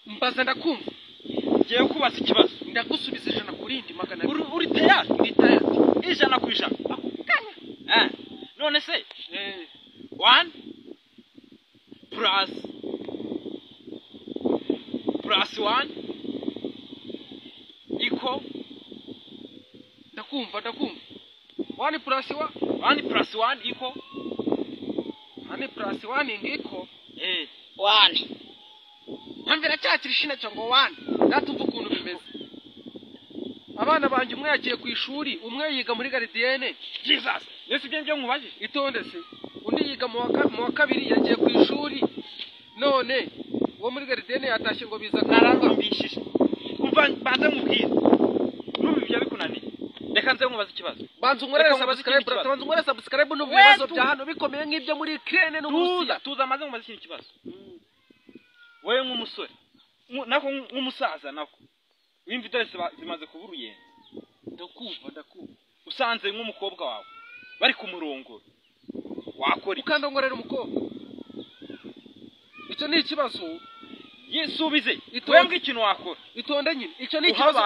mbaza ndakumva ngiye kubaza ikibazo ndagusubiza ijana kuri ndi magana abiri uri tayari ndi tayari ijana ku ijana none se 1 plus 1 equal ndakumva 1 plus 1 1 plus 1 equal 1 plus 1 equal 1 Hamvira cyakiri shina cyo ngo 1 ndatumva ukuntu bimeze abana banje umwe yagiye ku ishuri umwe yiga muri gardienne Jesus nese byo nkubaje itonde se undi yiga mu wa kabiri yagiye ku ishuri none wo muri gardienne yatashye ngo biza narambishije umva banze mubwira n'ubibya bikunaniye reka nze nkubaza ikibazo banze unkorere subscribe n'ubibazo bya hano bikomeye nk'ibyo muri Ukraine no Rusiya tuza maze nkubaza ikintu kibazo wewe nk'umusore nako nk'umusaza nako wimva dore zimaze kubura uyenze ndakumva usanze nk'umukobwa wawe bari ku murongo wakora ukandongorera umukobwa icyo ni ikibazo yisubize wembwe ikintu wakora itonde nyine icyo ni ikibazo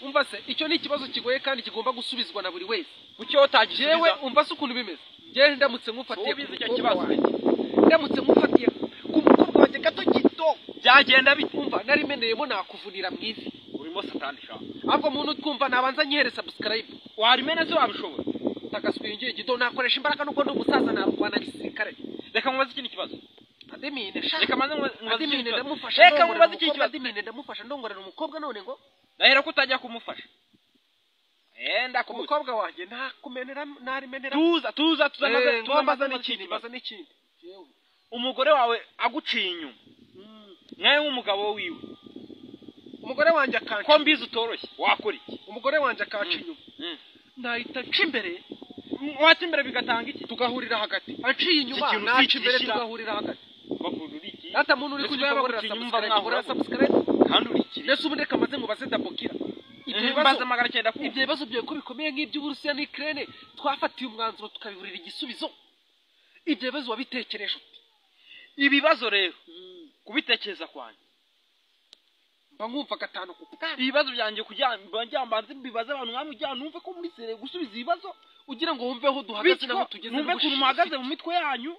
umva se icyo ni ikibazo kigoye kandi kigomba gusubizwa na buri wese kucyo utagisubiza jewe umva se ukuntu bimeze je ndamutse nkufatiye icyo kibazo ndamutse nkufatiye ku mukobwa wanjye gato gito byagenda bitumva nari meneyemo nakuvunira mwizi urimo satani sha ahubwo muntu twumva nabanza nyihere subscribe warimene se wabishobora tagaswingiye gito nakoresha imbaraga nuko n'umusaza narwana gisirikare reka mubaze ikindi kibazo adimine sha reka manze mubaze ikindi ndamufasha reka mubaze ikindi kibazo adimine ndamufasha ndongorera umukobwa none ngo ndahera ko utajya kumufasha umukobwa wanjye ntakumenera narimenera tuza maze n'ikindi umugore wawe aguciye inyuma mwaye nk'umugabo wiwe umugore wanjye akanca ko mbizi utoroshye wakora iki umugore wanjye akanca inyuma nahita nca imbere wata imbere bigatanga iki tugahurira hagati aciye inyuma naca imbere tugahurira hagati bakundura iki ata muntu uri kunywa subscribe kandi uri iki nese ubundi kamaze mubaze ndabukira ibyo bibazo byo ko bikomeye nk'iby'Uburusiya n'Ukraine twafatiye umwanzuro tukabiburira igisubizo ibyo bibazo wabitekereje ibibazo rero kubitekereza kwanje mba nkumva gatanu ku ibibazo byanjye kujyambanze bibaza abantu nkamwe ujyana numve ko muri sere gusubiza ibibazo ugira ngo wumveho duhagaze naho tugeze numve ko muhagaze mu mitwe yanyu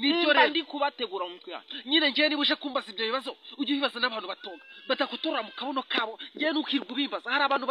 nibyo rero ndi kubategura mu mitwe yanyu nyine ngiye nibuje kumbaza ibyo bibazo ujye bibaza n'abantu batoga batakutorora mu kabono kabo ngiye nukirwa ubimbaza hari abantu